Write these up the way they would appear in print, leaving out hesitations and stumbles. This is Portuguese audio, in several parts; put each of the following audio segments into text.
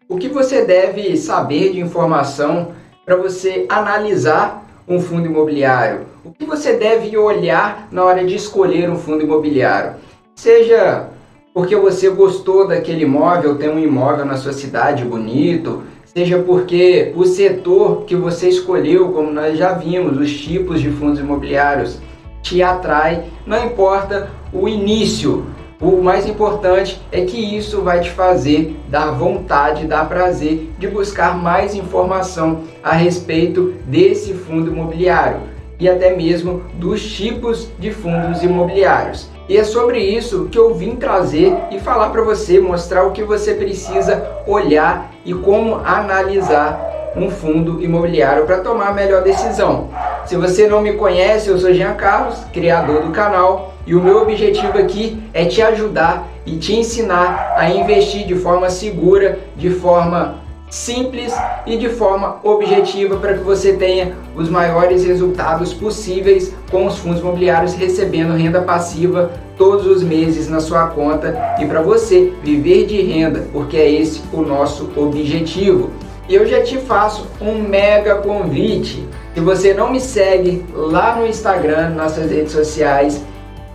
O que você deve saber de informação para você analisar um fundo imobiliário? O que você deve olhar na hora de escolher um fundo imobiliário? Seja porque você gostou daquele imóvel, tem um imóvel na sua cidade bonito, seja porque o setor que você escolheu, como nós já vimos, os tipos de fundos imobiliários te atrai, não importa o início. O mais importante é que isso vai te fazer dar vontade, dar prazer de buscar mais informação a respeito desse fundo imobiliário e até mesmo dos tipos de fundos imobiliários. E é sobre isso que eu vim trazer e falar para você, mostrar o que você precisa olhar e como analisar um fundo imobiliário para tomar a melhor decisão. Se você não me conhece, eu sou Jean Carlos, criador do canal, e o meu objetivo aqui é te ajudar e te ensinar a investir de forma segura, de forma simples e de forma objetiva para que você tenha os maiores resultados possíveis com os fundos imobiliários, recebendo renda passiva todos os meses na sua conta e para você viver de renda, porque é esse o nosso objetivo. E eu já te faço um mega convite. Se você não me segue lá no Instagram, nas suas redes sociais,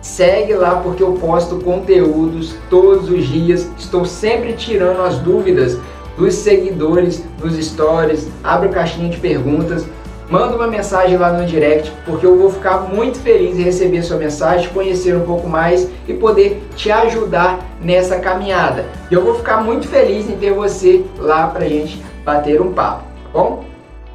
segue lá porque eu posto conteúdos todos os dias. Estou sempre tirando as dúvidas dos seguidores, dos stories, abro caixinha de perguntas, manda uma mensagem lá no direct, porque eu vou ficar muito feliz em receber sua mensagem, conhecer um pouco mais e poder te ajudar nessa caminhada. E eu vou ficar muito feliz em ter você lá pra gente bater um papo, tá bom?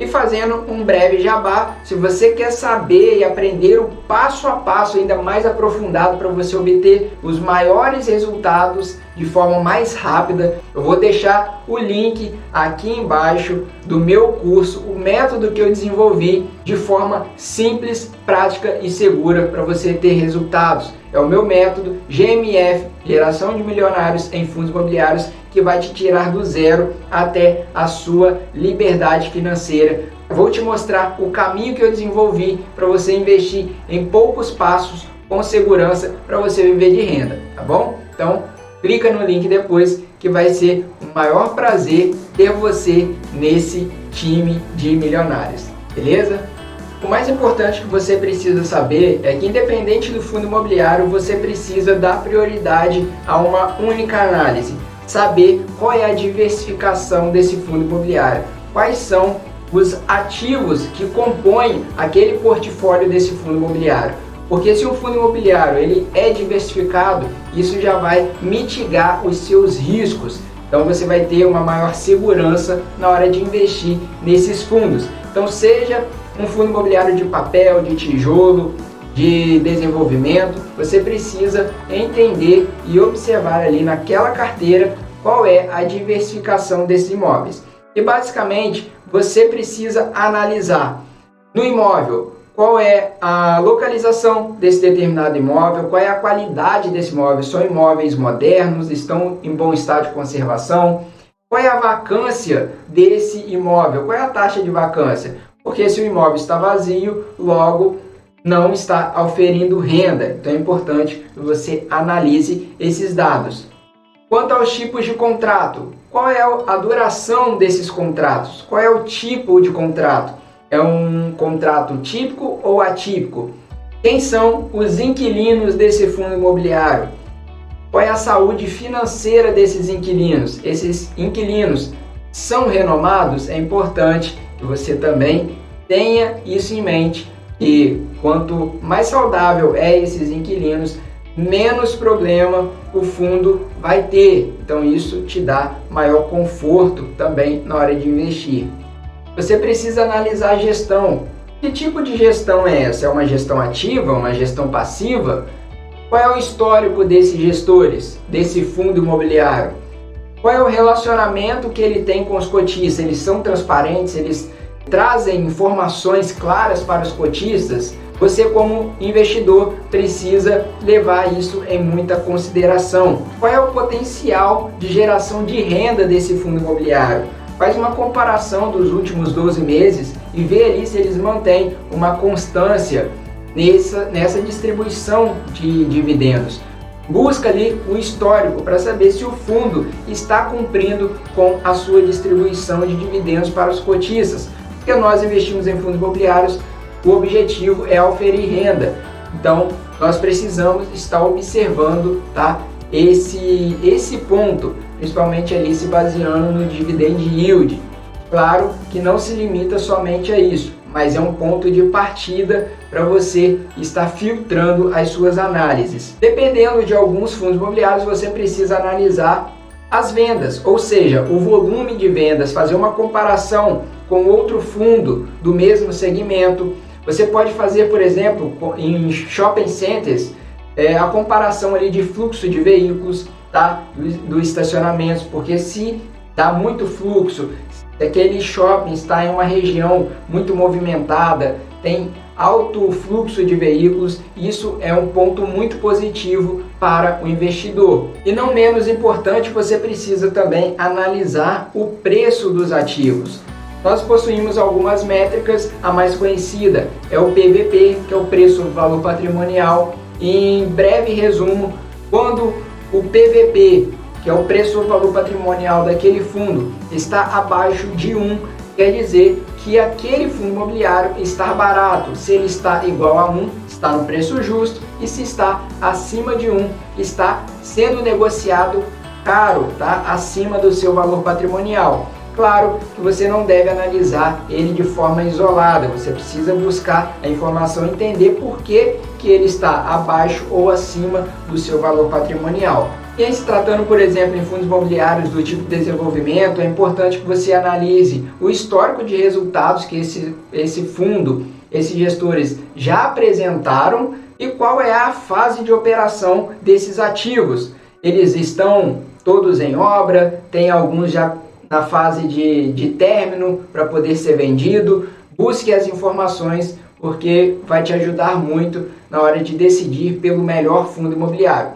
E fazendo um breve jabá, se você quer saber e aprender o passo a passo ainda mais aprofundado para você obter os maiores resultados de forma mais rápida, eu vou deixar o link aqui embaixo do meu curso, o método que eu desenvolvi de forma simples, prática e segura para você ter resultados. É o meu método GMF, Geração de Milionários em Fundos Imobiliários, que vai te tirar do zero até a sua liberdade financeira. Eu vou te mostrar o caminho que eu desenvolvi para você investir em poucos passos com segurança para você viver de renda, tá bom? Então, clica no link depois que vai ser um maior prazer ter você nesse time de milionários, beleza? O mais importante que você precisa saber é que, independente do fundo imobiliário, você precisa dar prioridade a uma única análise. Saber qual é a diversificação desse fundo imobiliário, quais são os ativos que compõem aquele portfólio desse fundo imobiliário. Porque se o fundo imobiliário ele é diversificado, isso já vai mitigar os seus riscos. Então você vai ter uma maior segurança na hora de investir nesses fundos. Então seja um fundo imobiliário de papel, de tijolo, de desenvolvimento, você precisa entender e observar ali naquela carteira qual é a diversificação desses imóveis. E basicamente você precisa analisar no imóvel qual é a localização desse determinado imóvel, qual é a qualidade desse imóvel, são imóveis modernos, estão em bom estado de conservação, qual é a vacância desse imóvel, qual é a taxa de vacância, porque se o imóvel está vazio, logo não está auferindo renda. Então é importante que você analise esses dados. Quanto aos tipos de contrato, qual é a duração desses contratos? Qual é o tipo de contrato? É um contrato típico ou atípico? Quem são os inquilinos desse fundo imobiliário? Qual é a saúde financeira desses inquilinos? Esses inquilinos são renomados? É importante que você também tenha isso em mente, que quanto mais saudável é esses inquilinos, menos problema o fundo vai ter. Então isso te dá maior conforto também na hora de investir. Você precisa analisar a gestão. Que tipo de gestão é essa? É uma gestão ativa, uma gestão passiva? Qual é o histórico desses gestores, desse fundo imobiliário? Qual é o relacionamento que ele tem com os cotistas? Eles são transparentes? Eles trazem informações claras para os cotistas? Você, como investidor, precisa levar isso em muita consideração. Qual é o potencial de geração de renda desse fundo imobiliário? Faz uma comparação dos últimos 12 meses e vê ali se eles mantêm uma constância nessa distribuição de dividendos. busca ali o histórico para saber se o fundo está cumprindo com a sua distribuição de dividendos para os cotistas. Porque nós investimos em fundos imobiliários, o objetivo é oferir renda. Então, nós precisamos estar observando, tá, esse ponto, principalmente ali se baseando no dividend yield. Claro que não se limita somente a isso, mas é um ponto de partida para você estar filtrando as suas análises. Dependendo de alguns fundos imobiliários, você precisa analisar as vendas, ou seja, o volume de vendas, fazer uma comparação com outro fundo do mesmo segmento. Você pode fazer, por exemplo, em shopping centers, a comparação ali de fluxo de veículos, tá? do estacionamento, porque se dá muito fluxo, se aquele shopping está em uma região muito movimentada, tem alto fluxo de veículos, isso é um ponto muito positivo para o investidor. E não menos importante, você precisa também analisar o preço dos ativos. Nós possuímos algumas métricas, a mais conhecida é o PVP, que é o preço valor patrimonial. E em breve resumo, quando o PVP, que é o preço valor patrimonial daquele fundo, está abaixo de 1, quer dizer que aquele fundo imobiliário está barato. Se ele está igual a 1, está no preço justo, e se está acima de 1, está sendo negociado caro, tá? Acima do seu valor patrimonial. Claro que você não deve analisar ele de forma isolada, você precisa buscar a informação e entender por que ele está abaixo ou acima do seu valor patrimonial. E em se tratando, por exemplo, em fundos imobiliários do tipo desenvolvimento, é importante que você analise o histórico de resultados que esse fundo, esses gestores já apresentaram e qual é a fase de operação desses ativos. Eles estão todos em obra, tem alguns já na fase de término para poder ser vendido. Busque as informações, porque vai te ajudar muito na hora de decidir pelo melhor fundo imobiliário.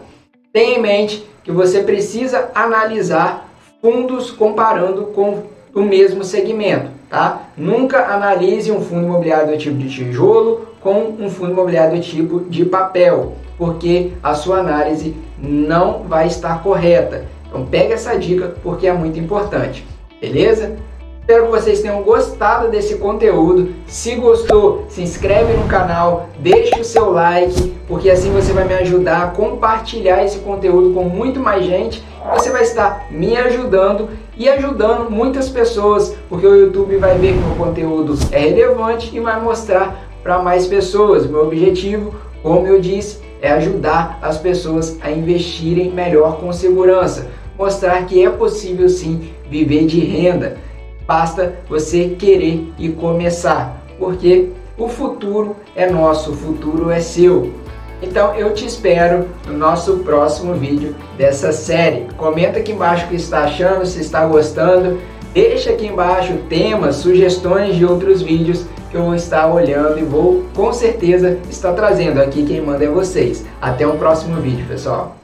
Tenha em mente que você precisa analisar fundos comparando com o mesmo segmento, tá? Nunca analise um fundo imobiliário do tipo de tijolo com um fundo imobiliário do tipo de papel, porque a sua análise não vai estar correta. Então pega essa dica porque é muito importante, beleza? Espero que vocês tenham gostado desse conteúdo. Se gostou, se inscreve no canal, deixa o seu like, porque assim você vai me ajudar a compartilhar esse conteúdo com muito mais gente. Você vai estar me ajudando e ajudando muitas pessoas, porque o YouTube vai ver que o meu conteúdo é relevante e vai mostrar para mais pessoas. Meu objetivo, como eu disse, é ajudar as pessoas a investirem melhor com segurança. Mostrar que é possível sim viver de renda. Basta você querer e começar, porque o futuro é nosso, o futuro é seu. Então eu te espero no nosso próximo vídeo dessa série. Comenta aqui embaixo o que está achando, se está gostando. Deixa aqui embaixo temas, sugestões de outros vídeos que eu vou estar olhando e vou com certeza estar trazendo. Aqui quem manda é vocês. Até o próximo vídeo, pessoal.